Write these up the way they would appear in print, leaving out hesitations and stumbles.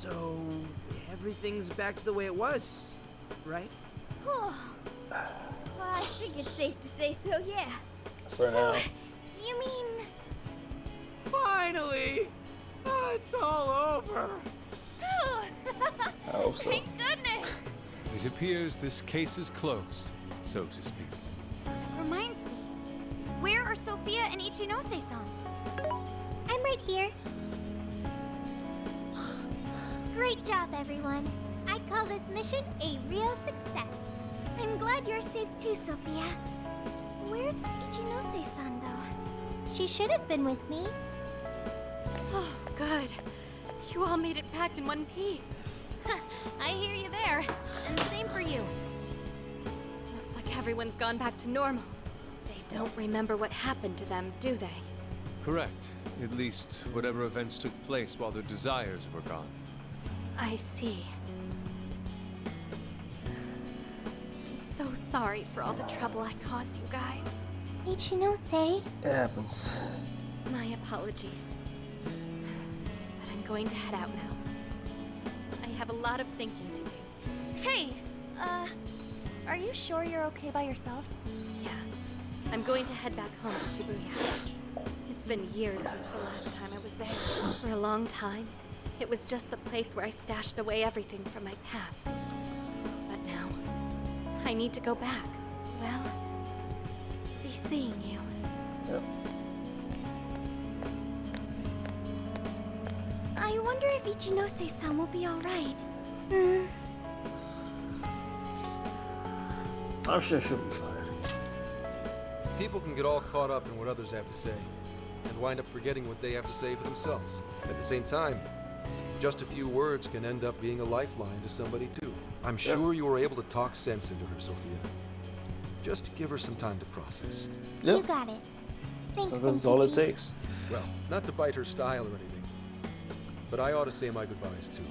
So, everything's back to the way it was, right? Well, I think it's safe to say so, yeah. For now. You mean... Finally! Oh, it's all over! I hope so. Thank goodness! It appears this case is closed, so to speak. That reminds me. Where are Sophia and Ichinose-san? I'm right here. Great job, everyone. I call this mission a real success. I'm glad you're safe too, Sophia. Where's Ichinose-san, though? She should have been with me. Oh, good. You all made it back in one piece. I hear you there. And same for you. Looks like everyone's gone back to normal. They don't remember what happened to them, do they? Correct. At least whatever events took place while their desires were gone. I see. I'm so sorry for all the trouble I caused you guys. Ichinose. It happens. My apologies. But I'm going to head out now. I have a lot of thinking to do. Hey, are you sure you're okay by yourself? Yeah. I'm going to head back home to Shibuya. It's been years since the last time I was there. For a long time, it was just the place where I stashed away everything from my past. But now, I need to go back. Well, be seeing you. Yep. I wonder if Ichinose-san will be alright. I'm sure she'll be fine. People can get all caught up in what others have to say, and wind up forgetting what they have to say for themselves. At the same time, just a few words can end up being a lifeline to somebody too. I'm sure you were able to talk sense into her, Sophia. Just give her some time to process. Yep. You got it. Thanks, So that's all it Senkichi. takes. Well, not to bite her style or anything, but I ought to say my goodbyes too.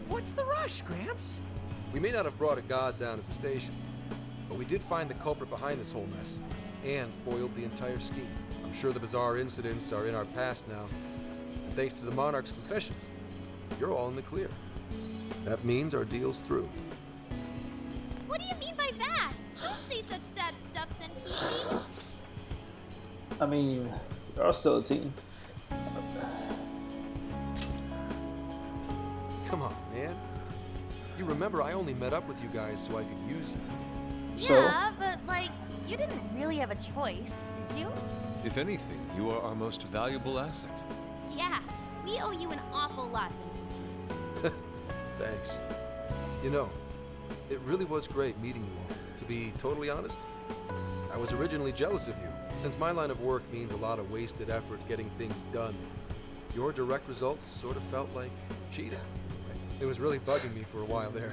What's the rush, Gramps? We may not have brought a god down at the station, but we did find the culprit behind this whole mess, and foiled the entire scheme. I'm sure the bizarre incidents are in our past now, and thanks to the Monarch's confessions, you're all in the clear. That means our deal's through. What do you mean by that? Don't say such sad stuff, Senkichi. I mean, we are still a team. Come on, man. You remember I only met up with you guys so I could use you. So? Yeah, but like, you didn't really have a choice, did you? If anything, you are our most valuable asset. Yeah, we owe you an awful lot, Senkichi. Thanks. You know, it really was great meeting you all. To be totally honest, I was originally jealous of you, since my line of work means a lot of wasted effort getting things done. Your direct results sort of felt like cheating. It was really bugging me for a while there.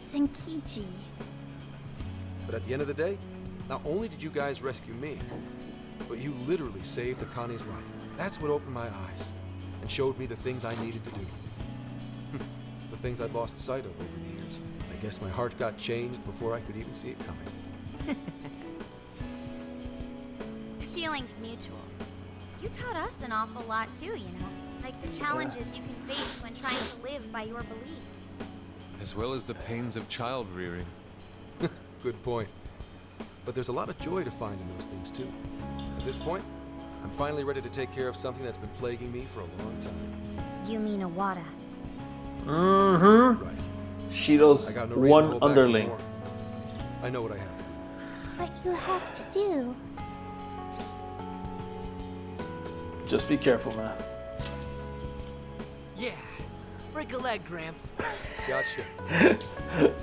Senkichi. But at the end of the day, not only did you guys rescue me, but you literally saved Akane's life. That's what opened my eyes and showed me the things I needed to do. The things I'd lost sight of over the years. I guess my heart got changed before I could even see it coming. The feeling's mutual. You taught us an awful lot too, you know? Like the challenges you can face when trying to live by your beliefs. As well as the pains of child rearing. Good point. But there's a lot of joy to find in those things too. At this point, I'm finally ready to take care of something that's been plaguing me for a long time. You mean Owada? Mm-hmm. Right. Shido's I got no reason to one hold back underling. anymore. I know what I have to do. What you have to do. Just be careful, man. Yeah. Break a leg, Gramps. Gotcha.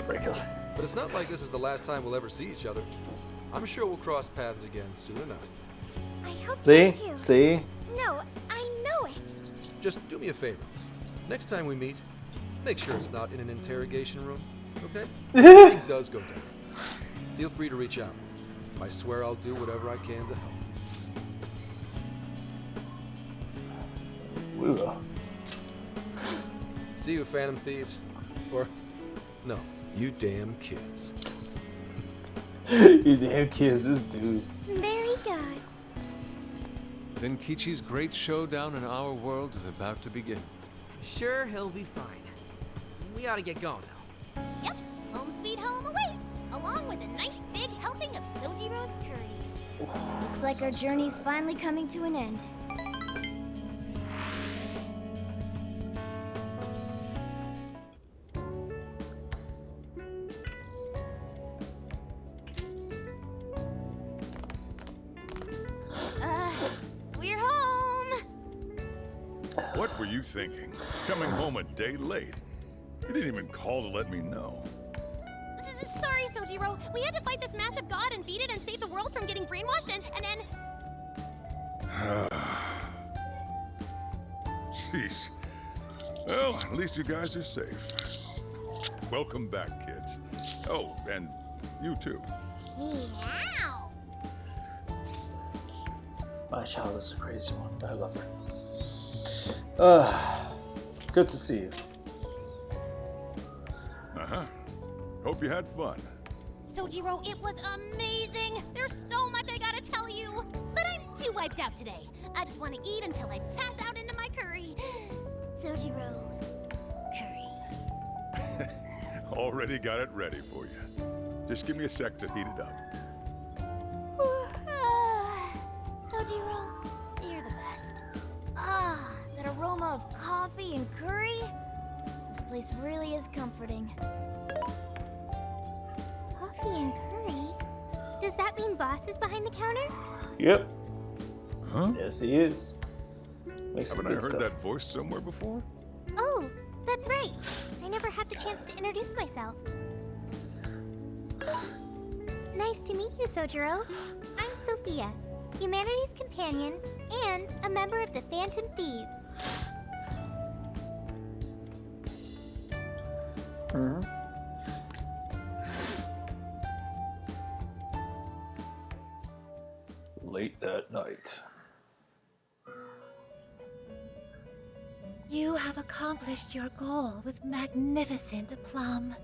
Break it. But it's not like this is the last time we'll ever see each other. I'm sure we'll cross paths again soon enough. I hope See? so too. See? No, I know it. Just do me a favor. Next time we meet, make sure it's not in an interrogation room, okay? If anything does go down, feel free to reach out. I swear I'll do whatever I can to help. We will. See you, Phantom Thieves. Or, no, you damn kids. You damn kids, this dude. There he goes. Then Kichi's great showdown in our world is about to begin. I'm sure he'll be fine. We ought to get going now. Yep, home sweet home awaits, along with a nice big helping of Sojiro's curry. Looks like our journey's finally coming to an end. We're home! What were you thinking? Coming home a day late? You didn't even call to let me know. Sorry, Sojiro. We had to fight this massive god and beat it and save the world from getting brainwashed and Jeez. Well, at least you guys are safe. Welcome back, kids. Oh, and you too. Meow! My child is a crazy one, but I love her. Good to see you. Uh-huh. Hope you had fun. Sojiro, it was amazing! There's so much I gotta tell you! But I'm too wiped out today. I just want to eat until I pass out into my curry. Sojiro, curry. Already got it ready for you. Just give me a sec to heat it up. Sojiro, you're the best. Ah, that aroma of coffee and curry? This place really is comforting. Coffee and curry? Does that mean Boss is behind the counter? Yep. Huh? Yes, he is. Makes some Haven't I good heard stuff. that voice somewhere before? Oh, that's right. I never had the chance to introduce myself. Nice to meet you, Sojiro. I'm Sophia, humanity's companion and a member of the Phantom Thieves. Mhm. Late that night. You have accomplished your goal with magnificent aplomb.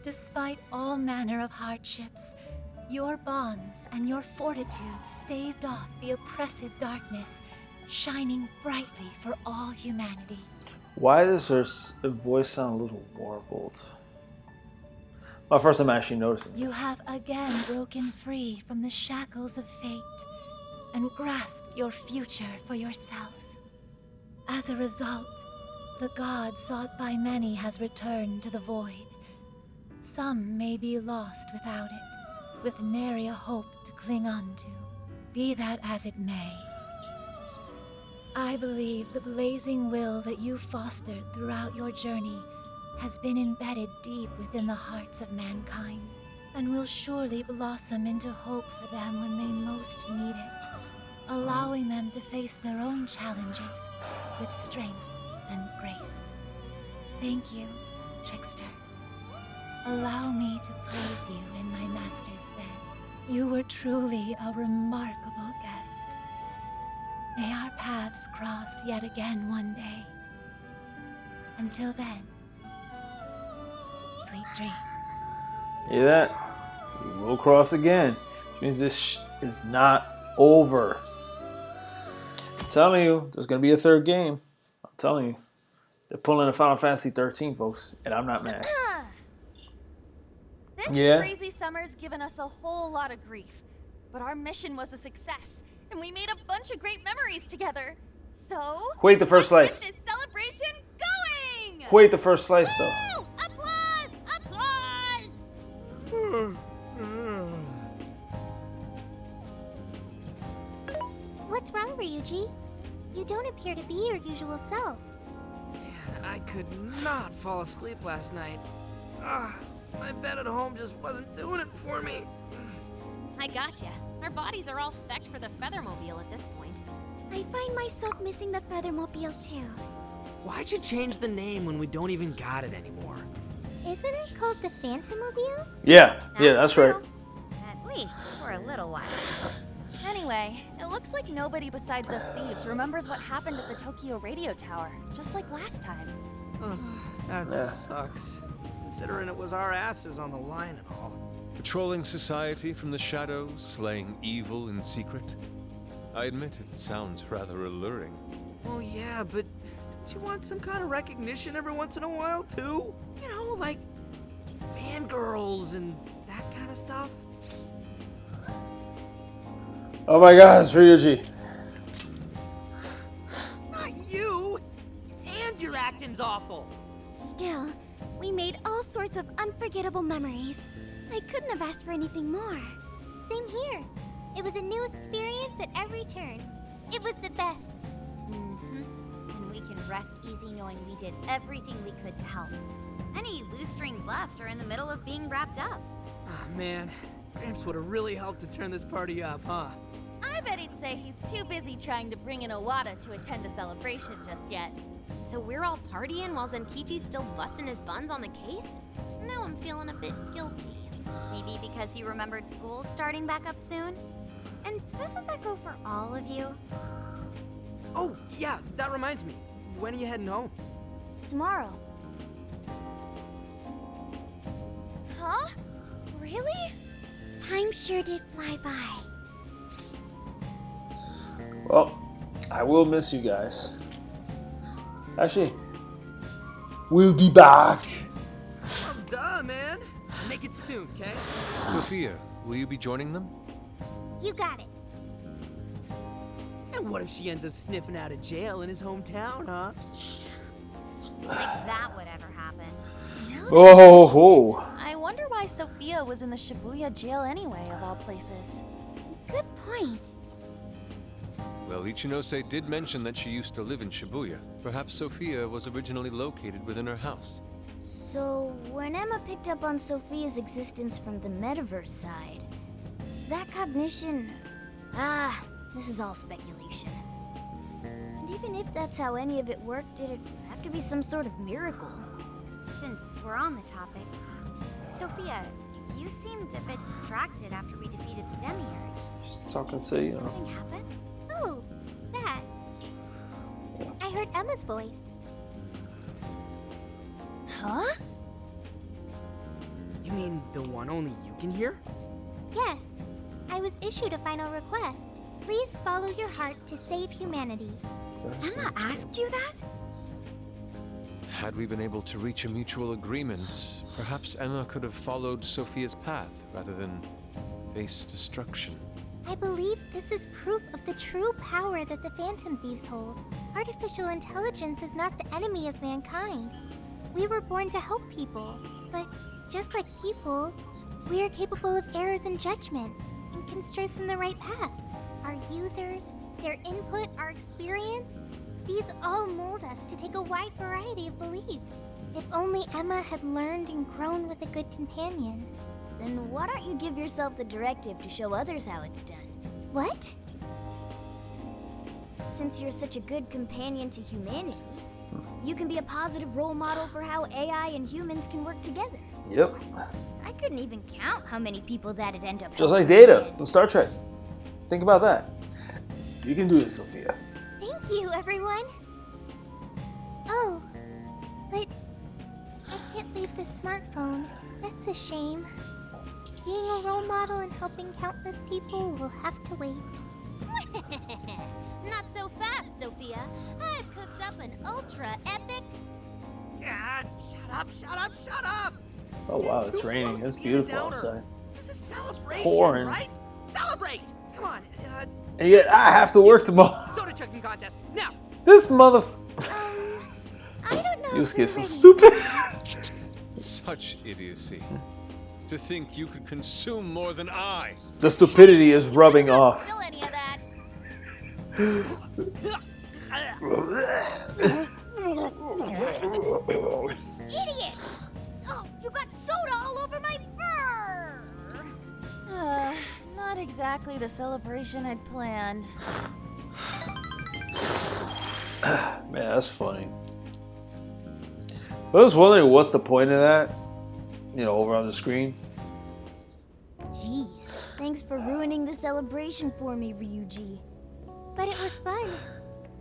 Despite all manner of hardships, your bonds and your fortitude staved off the oppressive darkness, shining brightly for all humanity. Why does her voice sound a little warbled? Well, first I'm actually noticing You this. have again broken free from the shackles of fate and grasped your future for yourself. As a result, the god sought by many has returned to the void. Some may be lost without it, with nary a hope to cling on to. Be that as it may, I believe the blazing will that you fostered throughout your journey has been embedded deep within the hearts of mankind, and will surely blossom into hope for them when they most need it, allowing them to face their own challenges with strength and grace. Thank you, Trickster. Allow me to praise you in my master's stead. You were truly a remarkable guest. May our paths cross yet again one day. Until then, sweet dreams. Hear that? We will cross again. Which means this is not over. I'm telling you, there's gonna be a third game. I'm telling you. They're pulling a Final Fantasy 13, folks, and I'm not mad. This Yeah? crazy summer's given us a whole lot of grief, but our mission was a success, and we made a bunch of great memories together. So, Wait the first let's slice. get this celebration going! Wait the first slice, though. Woo! Applause! Applause! What's wrong, Ryuji? You don't appear to be your usual self. Man, I could not fall asleep last night. My bed at home just wasn't doing it for me. I gotcha. Our bodies are all spec'd for the Feathermobile at this point. I find myself missing the Feathermobile too. Why'd you change the name when we don't even got it anymore? Isn't it called the Phantomobile? Yeah, that's right. At least for a little while. Anyway, it looks like nobody besides us thieves remembers what happened at the Tokyo radio tower, just like last time. That Yeah. sucks. Considering it was our asses on the line and all. Patrolling society from the shadows, slaying evil in secret. I admit it sounds rather alluring. Well, yeah, but she wants some kind of recognition every once in a while, too. You know, like fangirls and that kind of stuff. Oh my God, it's Ryuji. Not you! And your acting's awful. Still, we made all sorts of unforgettable memories. I couldn't have asked for anything more. Same here. It was a new experience at every turn. It was the best. And we can rest easy knowing we did everything we could to help. Any loose strings left are in the middle of being wrapped up. Ah, man. Gramps would have really helped to turn this party up, huh? I bet he'd say he's too busy trying to bring in wh-Owada to attend a celebration just yet. So we're all partying while Zenkichi's still busting his buns on the case? Now I'm feeling a bit guilty. Maybe because you remembered school's starting back up soon? And doesn't that go for all of you? Oh, yeah, that reminds me. When are you heading home? Tomorrow. Huh? Really? Time sure did fly by. Well, I will miss you guys. Actually, we'll be back. Oh, duh, man. Make it soon, okay? Sophia, will you be joining them? You got it. And what if she ends up sniffing out of jail in his hometown, huh? Like that would ever happen. Oh, ho. I wonder why Sophia was in the Shibuya jail anyway, of all places. Good point. Well, Ichinose did mention that she used to live in Shibuya. Perhaps Sophia was originally located within her house. So, when Emma picked up on Sophia's existence from the metaverse side, that cognition... this is all speculation. And even if that's how any of it worked, it'd have to be some sort of miracle. Since we're on the topic, Sophia, you seemed a bit distracted after we defeated the Demiurge. Talking to you. Something happened? Oh, that. I heard Emma's voice. Huh? You mean the one only you can hear? Yes. I was issued a final request. Please follow your heart to save humanity. Emma asked you that? Had we been able to reach a mutual agreement, perhaps Emma could have followed Sophia's path rather than face destruction. I believe this is proof of the true power that the Phantom Thieves hold. Artificial intelligence is not the enemy of mankind. We were born to help people, but just like people, we are capable of errors in judgment and can stray from the right path. Our users, their input, our experience, these all mold us to take a wide variety of beliefs. If only Emma had learned and grown with a good companion. Then why don't you give yourself the directive to show others how it's done? What? Since you're such a good companion to humanity, you can be a positive role model for how AI and humans can work together. Yep. I couldn't even count how many people that'd end up Just like helping Data in. from Star Trek. Think about that. You can do this, Sophia. Thank you, everyone. Oh, but I can't leave this smartphone. That's a shame. Being a role model and helping countless people will have to wait. Not so fast, Sophia. I've cooked up an ultra epic... God, shut up, shut up, shut up! This is Oh wow, getting it's too raining. close to It's being a beautiful downer. outside. This is a celebration, Pouring. right? Celebrate! Come on, And yet I have to work tomorrow. soda chugging contest, now! This mother... I don't know You if skip we're so ready. stupid. Such idiocy. To think you could consume more than I. The stupidity is rubbing off. Spill any of that. Idiots! Oh, you got soda all over my fur! Not exactly the celebration I'd planned. Man, that's funny. I was wondering what's the point of that? You know, over on the screen. Jeez, thanks for ruining the celebration for me, Ryuji. But it was fun.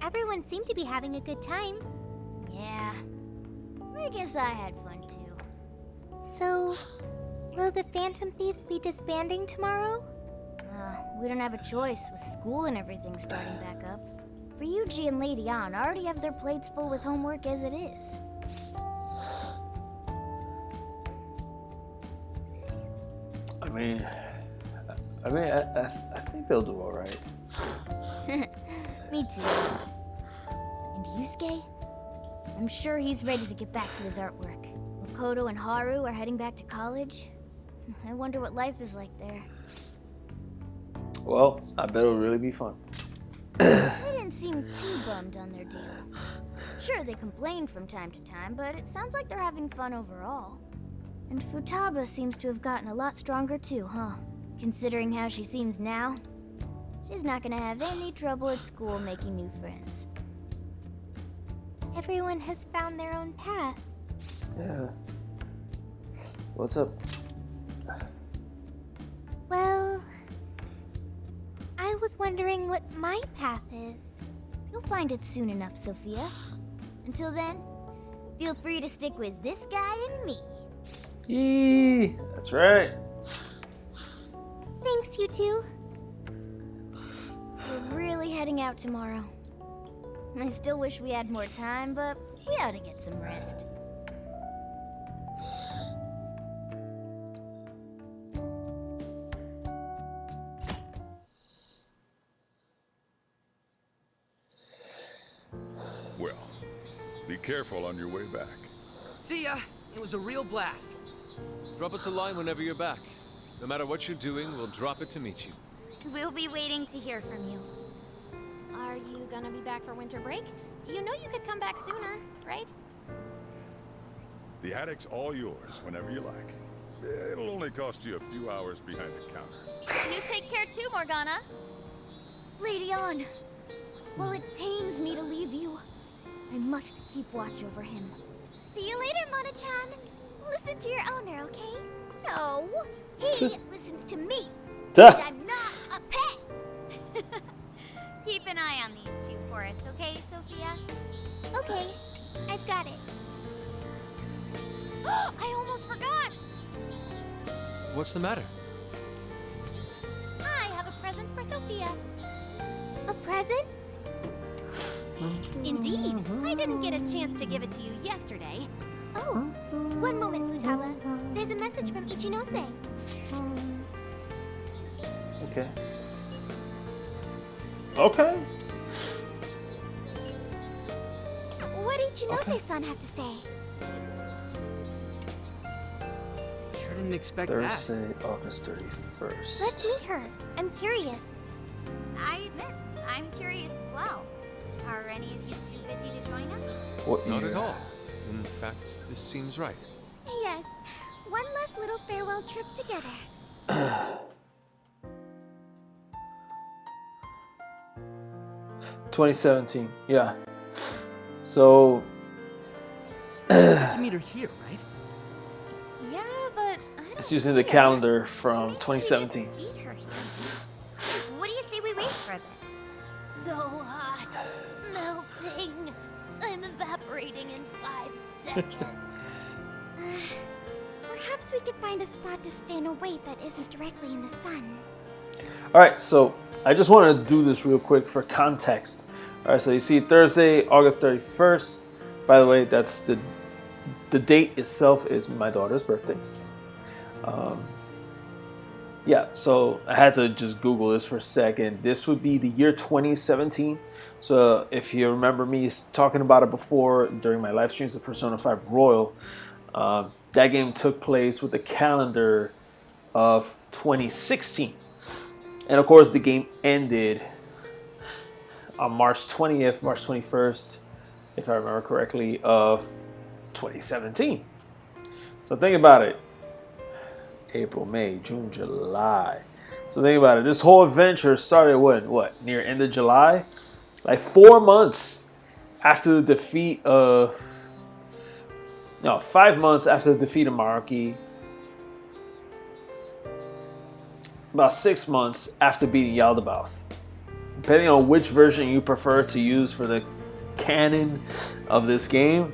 Everyone seemed to be having a good time. Yeah, I guess I had fun too. So, will the Phantom Thieves be disbanding tomorrow? We don't have a choice with school and everything starting back up. Ryuji and Lady Ann already have their plates full with homework as it is. I think they'll do all right. Me too. And Yusuke? I'm sure he's ready to get back to his artwork. Makoto and Haru are heading back to college. I wonder what life is like there. Well, I bet it'll really be fun. They didn't seem too bummed on their deal. Sure, they complained from time to time, but it sounds like they're having fun overall. And Futaba seems to have gotten a lot stronger too, huh? Considering how she seems now, she's not gonna have any trouble at school making new friends. Everyone has found their own path. Yeah. What's up? Well, I was wondering what my path is. You'll find it soon enough, Sophia. Until then, feel free to stick with this guy and me. Yee, that's right. Thanks, you two. We're really heading out tomorrow. I still wish we had more time, but we ought to get some rest. Well, be careful on your way back. See ya. It was a real blast. Drop us a line whenever you're back. No matter what you're doing, we'll drop it to meet you. We'll be waiting to hear from you. Are you gonna be back for winter break? You know you could come back sooner, right? The attic's all yours whenever you like. It'll only cost you a few hours behind the counter. You take care too, Morgana. Lady Ann, while it pains me to leave you, I must keep watch over him. See you later, Mona-chan. Listen to your owner, okay? No, He listens to me. Duh. And I'm not a pet. Keep an eye on these two for us, okay, Sophia? Okay, I've got it. I almost forgot! What's the matter? I have a present for Sophia. A present? Indeed. I didn't get a chance to give it to you yesterday. Oh, one moment, Futaba. There's a message from Ichinose. Okay. Okay. What did Ichinose-san have to say? Sure didn't expect that. Thursday, August 31st. Let's meet her. I'm curious. I admit, I'm curious as well. Are any of you too busy to join us? What Not year? at all. In fact, this seems right. Yes, one last little farewell trip together. 2017. Yeah. So. You can meet her here, right? Yeah, but I don't It's using see the her. calendar from Maybe 2017. we just meet her here. What do you say we wait for a bit? So hot. Melting. I'm evaporating in 5 seconds. Perhaps we could find a spot to stay and wait that isn't directly in the sun. All right, so I just want to do this real quick for context. All right, so you see Thursday, August 31st. By the way, that's the date itself is my daughter's birthday. Yeah, so I had to just Google this for a second. This would be the year 2017. So if you remember me talking about it before during my live streams of Persona 5 Royal, that game took place with the calendar of 2016. And of course, the game ended on March 20th, March 21st, if I remember correctly, of 2017. So think about it. April, May, June, July. So think about it. This whole adventure started what? Near end of July? Like 4 months after the defeat of... No, 5 months after the defeat of Maruki. About 6 months after beating Yaldabaoth. Depending on which version you prefer to use for the canon of this game,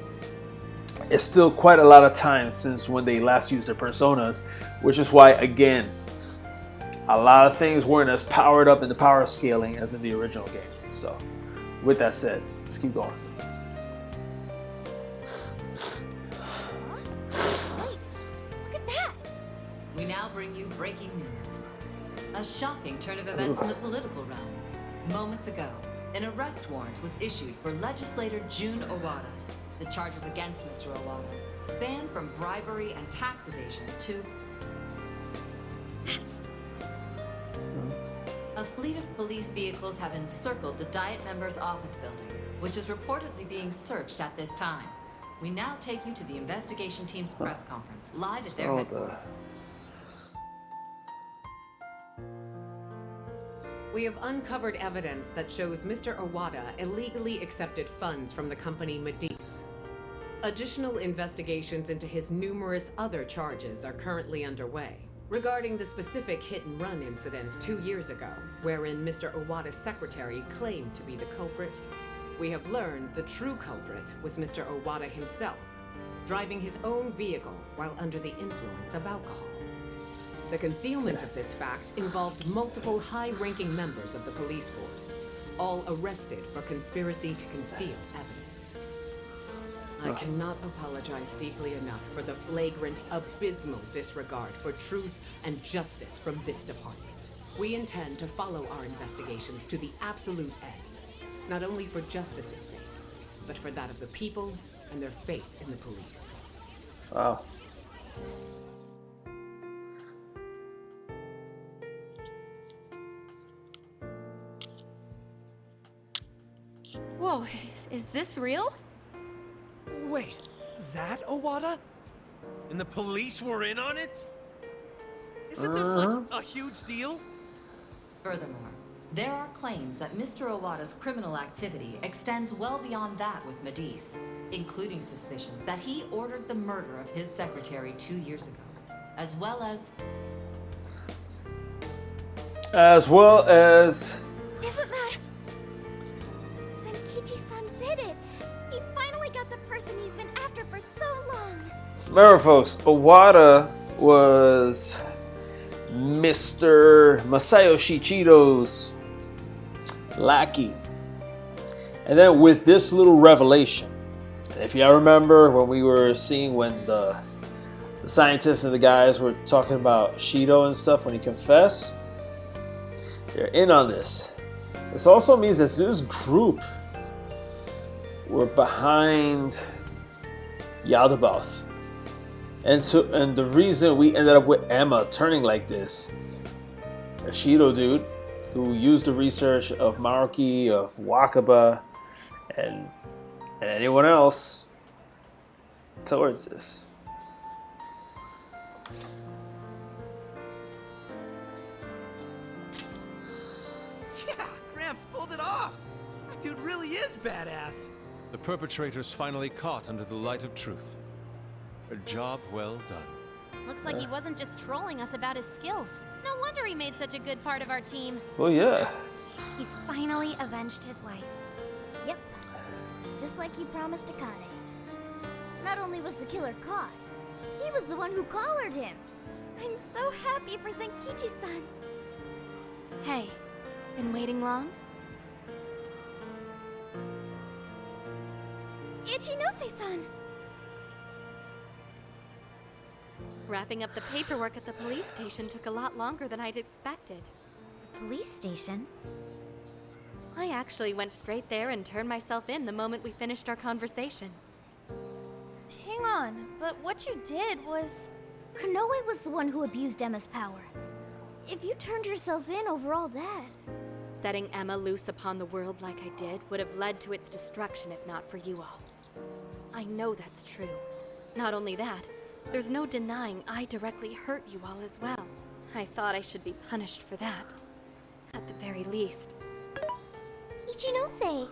it's still quite a lot of time since when they last used their personas, which is why, again, a lot of things weren't as powered up in the power scaling as in the original game. So with that said, let's keep going. Wait, look at that! We now bring you breaking news. A shocking turn of events in the political realm. Moments ago, an arrest warrant was issued for legislator wh-Owada. The charges against Mr. Owada span from bribery and tax evasion to... That's... A fleet of police vehicles have encircled the Diet members' office building, which is reportedly being searched at this time. We now take you to the investigation team's press conference, live at their headquarters. We have uncovered evidence that shows Mr. Owada illegally accepted funds from the company Medice. Additional investigations into his numerous other charges are currently underway. Regarding the specific hit-and-run incident 2 years ago, wherein Mr. Owada's secretary claimed to be the culprit, we have learned the true culprit was Mr. Owada himself, driving his own vehicle while under the influence of alcohol. The concealment of this fact involved multiple high-ranking members of the police force, all arrested for conspiracy to conceal evidence. I cannot apologize deeply enough for the flagrant, abysmal disregard for truth and justice from this department. We intend to follow our investigations to the absolute end, not only for justice's sake, but for that of the people and their faith in the police. Wow. Whoa, is this real? Wait, that Owada? And the police were in on it? Isn't this like a huge deal? Furthermore, there are claims that Mr. Owada's criminal activity extends well beyond that with Medice, including suspicions that he ordered the murder of his secretary 2 years ago, as well as... Isn't that... Senkichi-san did it! He finally got the person he's been after for so long! Remember, folks, Owada was Mr. Masayoshi Chido's lackey. And then with this little revelation, if you remember when we were seeing when the scientists and the guys were talking about Shido and stuff when he confessed, they're in on this. This also means that this group were behind Yaldabaoth. And the reason we ended up with Emma turning like this, a Shido dude who used the research of Maruki, of Wakaba, and anyone else towards this. Yeah, Gramps pulled it off. That dude really is badass. The perpetrators finally caught under the light of truth. A job well done. Looks like he wasn't just trolling us about his skills. No wonder he made such a good part of our team. Well, yeah. He's finally avenged his wife. Yep. Just like he promised Akane. Not only was the killer caught, he was the one who collared him. I'm so happy for Senkichi-san. Hey, been waiting long? Ichinose-san! Wrapping up the paperwork at the police station took a lot longer than I'd expected. Police station? I actually went straight there and turned myself in the moment we finished our conversation. Hang on, but what you did was... Konoe was the one who abused Emma's power. If you turned yourself in over all that... Setting Emma loose upon the world like I did would have led to its destruction if not for you all. I know that's true. Not only that, there's no denying I directly hurt you all as well. I thought I should be punished for that. At the very least. Ichinose!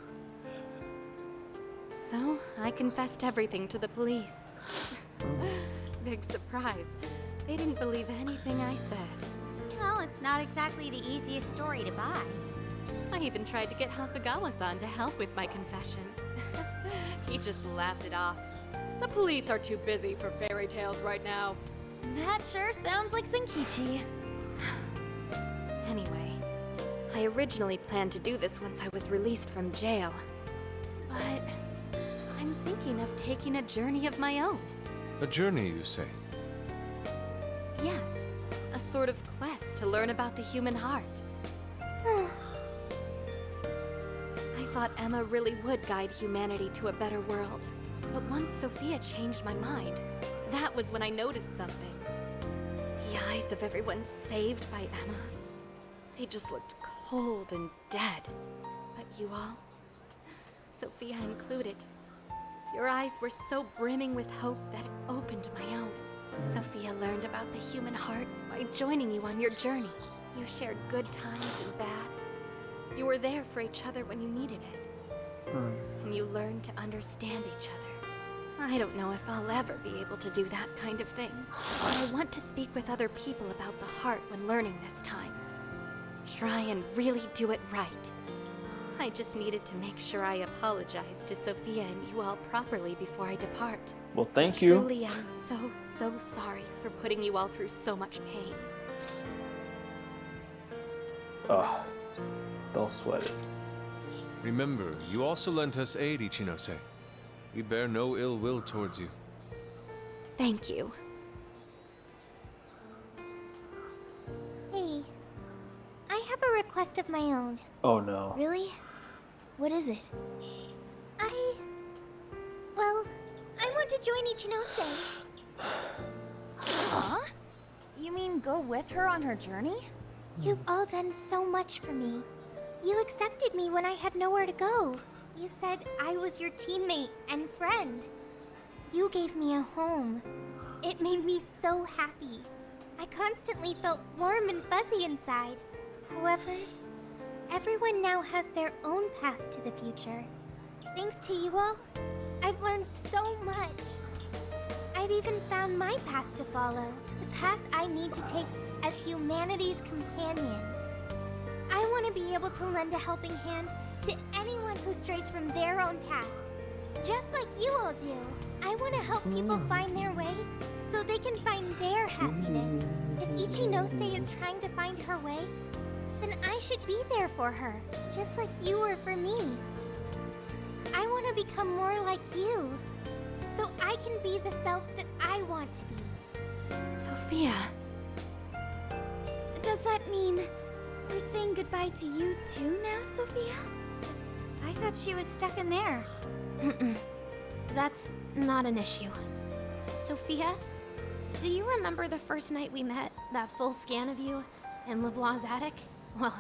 So, I confessed everything to the police. Big surprise. They didn't believe anything I said. Well, it's not exactly the easiest story to buy. I even tried to get Hasagawa-san to help with my confession. He just laughed it off. The police are too busy for fairy tales right now. That sure sounds like Senkichi. Anyway, I originally planned to do this once I was released from jail. But I'm thinking of taking a journey of my own. A journey, you say? Yes, a sort of quest to learn about the human heart. I thought Emma really would guide humanity to a better world. But once Sophia changed my mind, that was when I noticed something. The eyes of everyone saved by Emma, they just looked cold and dead. But you all, Sophia included, your eyes were so brimming with hope that it opened my own. Sophia learned about the human heart by joining you on your journey. You shared good times and bad. You were there for each other when you needed it. And you learned to understand each other. I don't know if I'll ever be able to do that kind of thing. But I want to speak with other people about the heart when learning this time. Try and really do it right. I just needed to make sure I apologize to Sophia and you all properly before I depart. Well, thank you. Truly, I'm so sorry for putting you all through so much pain. Ugh. Don't sweat it. Remember, you also lent us aid, Ichinose. We bear no ill will towards you. Thank you. Hey, I have a request of my own. Oh no. Really? What is it? Well, I want to join Ichinose. Huh? You mean go with her on her journey? You've all done so much for me. You accepted me when I had nowhere to go. You said I was your teammate and friend. You gave me a home. It made me so happy. I constantly felt warm and fuzzy inside. However, everyone now has their own path to the future. Thanks to you all, I've learned so much. I've even found my path to follow, the path I need to take as humanity's companion. I want to be able to lend a helping hand to anyone who strays from their own path. Just like you all do. I want to help people find their way so they can find their happiness. If Ichinose is trying to find her way, then I should be there for her, just like you were for me. I want to become more like you, so I can be the self that I want to be. Sophia. Does that mean we're saying goodbye to you too now, Sophia? I thought she was stuck in there. That's not an issue. Sophia, do you remember the first night we met? That full scan of you in LeBlanc's attic? Well,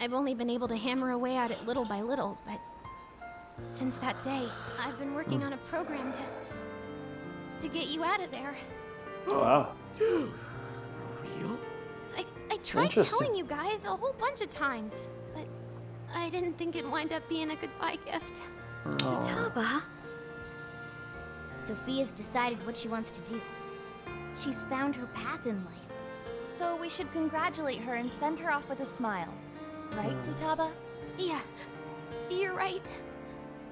I've only been able to hammer away at it little by little, but since that day, I've been working on a program to get you out of there. Wow. Dude, for real? I tried Interesting. telling you guys a whole bunch of times, but I didn't think it'd wind up being a goodbye gift. Taba? Sophia's decided what she wants to do. She's found her path in life. So we should congratulate her and send her off with a smile. Right, Futaba? Yeah, you're right.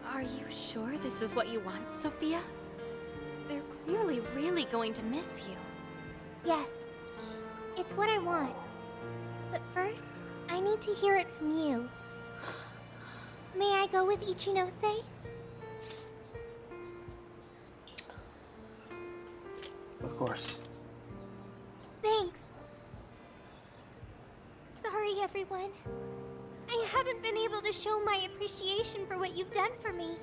Are you sure this is what you want, Sophia? They're clearly really going to miss you. Yes, it's what I want. But first, I need to hear it from you. May I go with Ichinose? Of course. Thanks. Sorry, everyone. I haven't been able to show my appreciation for what you've done for me.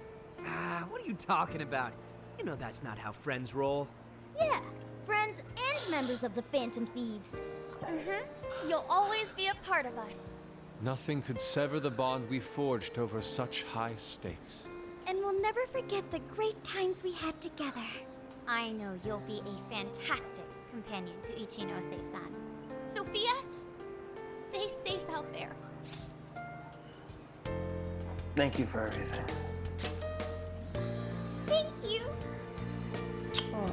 What are you talking about? You know that's not how friends roll. Yeah, friends and members of the Phantom Thieves. You'll always be a part of us. Nothing could sever the bond we forged over such high stakes. And we'll never forget the great times we had together. I know you'll be a fantastic companion to Ichinose-san. Sophia, stay safe out there. Thank you for everything. Thank you. Oh.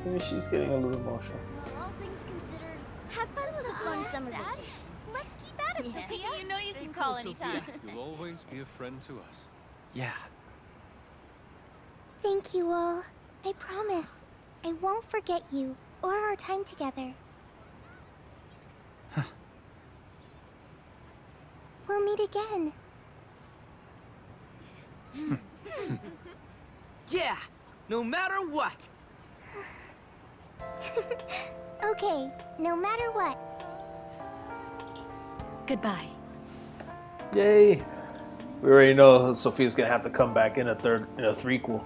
Maybe she's getting a little emotional. All things considered, have fun with a fun summer vacation. Let's keep at it, Sophia. You know you Stay can cool, call Sophia. anytime. You'll always be a friend to us. Yeah. Thank you all. I promise. I won't forget you or our time together. We'll meet again. Yeah, no matter what. Okay, no matter what. Goodbye. Yay! We already know Sophia's gonna have to come back in a threequel.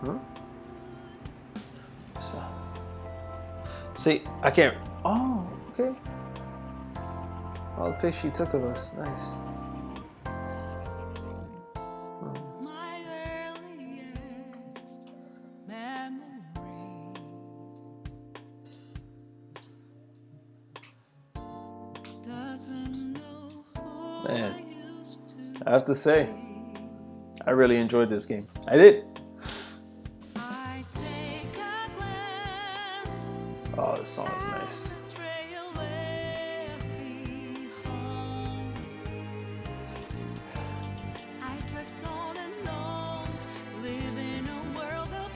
Huh? See, I can't. Oh, okay. Oh, the picture she took of us. Nice. My earliest memory doesn't know who Man, I used to I have to say, I really enjoyed this game. I did. I take a glance Oh, this song is nice. the trail left behind. I drift on and on, living a world of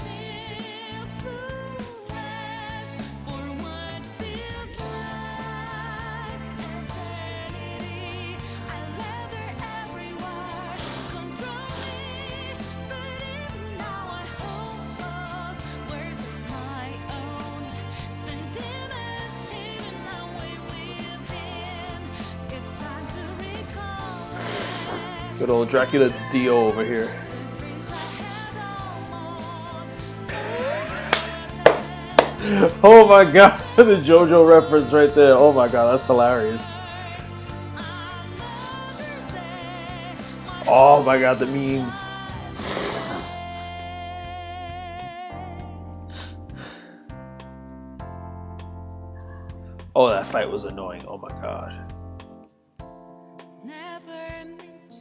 influence for what feels like eternity. I let their every word control me, but even now I hold those words of my own sentiments hidden away within. It's time to recall Good old Dracula Dio over here. the dreams I had almost Oh my god, the JoJo reference right there. Oh my god, that's hilarious. Oh my god, the memes. Oh, that fight was annoying. Oh my god. never meant to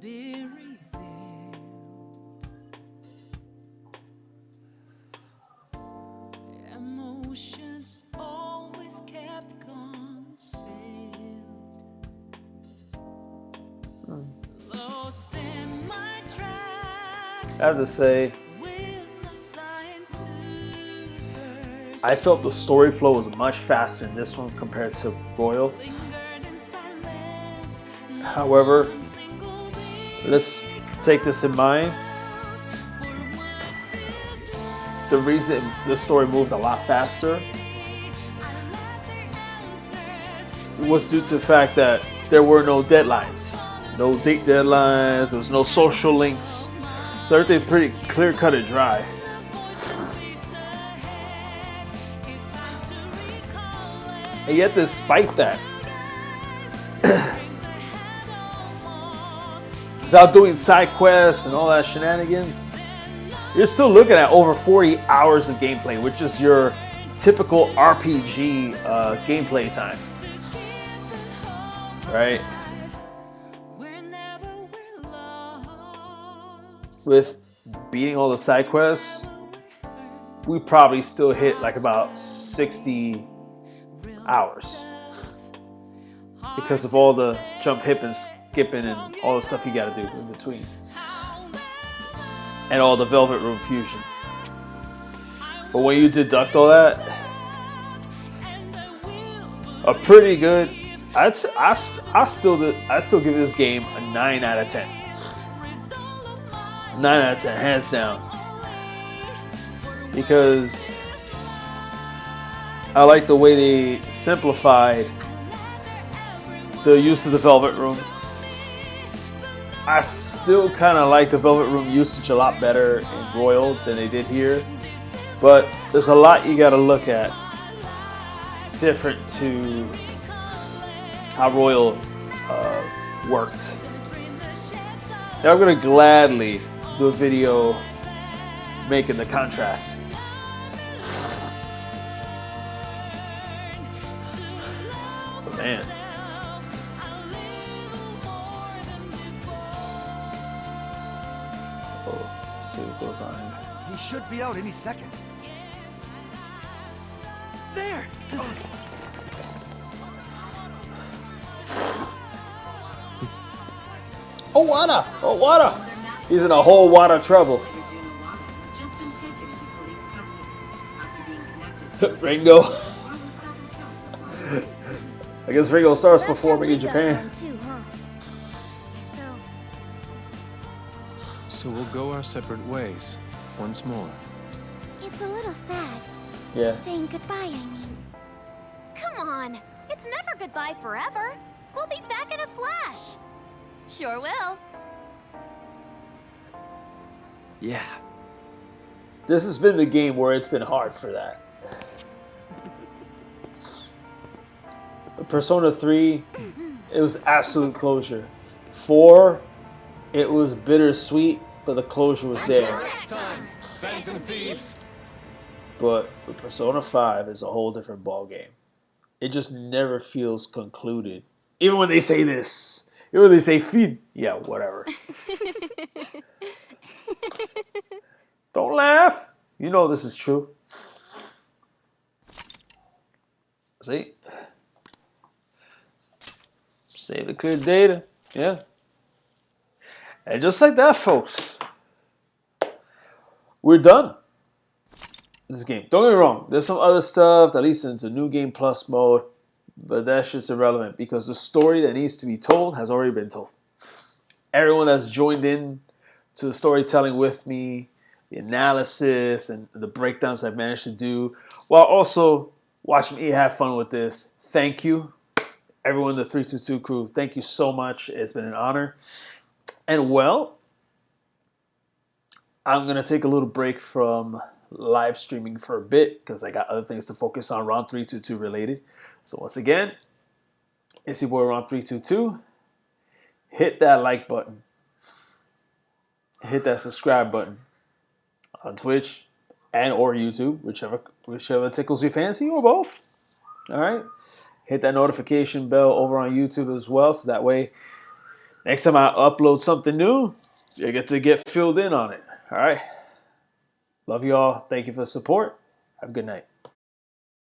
be revealed. Emotions always kept concealed. Lost in my tracks. I have to say, With no sign to burst. I felt the story flow was much faster in this one compared to Royal. Lingered in silence. However, let's take this in mind. The reason the story moved a lot faster was due to the fact that there were no deadlines. No date deadlines, there was no social links. So everything's pretty clear cut and dry. And yet despite that, without doing side quests and all that shenanigans, you're still looking at over 40 hours of gameplay, which is your typical RPG gameplay time. Right? With beating all the side quests, we probably still hit like about 60 hours. Because of all the jump, hip, and skipping and all the stuff you gotta do in between. And all the Velvet Room fusions. But when you deduct all that, a pretty good. I still give this game a 9 out of 10. 9 out of 10, hands down. Because I like the way they simplified the use of the Velvet Room. I still kind of like the Velvet Room usage a lot better in Royal than they did here. But there's a lot you gotta look at different to how Royal worked. Now I'm gonna gladly do a video making the contrast. But man. Oh, see what goes on here. He should be out any second. There! wh-Owada! wh-Owada! He's in a whole wad of trouble. Ringo. I guess Ringo starts performing in Japan. Too, huh? So we'll go our separate ways once more. It's a little sad. Yeah. Saying goodbye, I mean. Come on! It's never goodbye forever! We'll be back in a flash! Sure will. Yeah. This has been the game where it's been hard for that. Persona 3, it was absolute closure. 4, it was bittersweet, but the closure was there. Next time, Phantom Thieves. But with Persona 5 is a whole different ball game. It just never feels concluded. Even when they say this. Even when they say feed. Yeah, whatever. Don't laugh. You know this is true. See? Save the clear data. Yeah. And just like that, folks, we're done. This game. Don't get me wrong. There's some other stuff that leads into New Game Plus mode, but that's just irrelevant because the story that needs to be told has already been told. Everyone that's joined in to the storytelling with me, the analysis and the breakdowns I've managed to do, while also watching me have fun with this. Thank you. Everyone in the 322 crew, thank you so much. It's been an honor. And well, I'm going to take a little break from live streaming for a bit because I got other things to focus on Round 322 related. So once again, it's your boy Round 322. Hit that like button. Hit that subscribe button on Twitch and or YouTube, whichever tickles your fancy, or both. All right. Hit that notification bell over on YouTube as well, so that way next time I upload something new, you get to get filled in on it. All right. Love you all. Thank you for the support. Have a good night.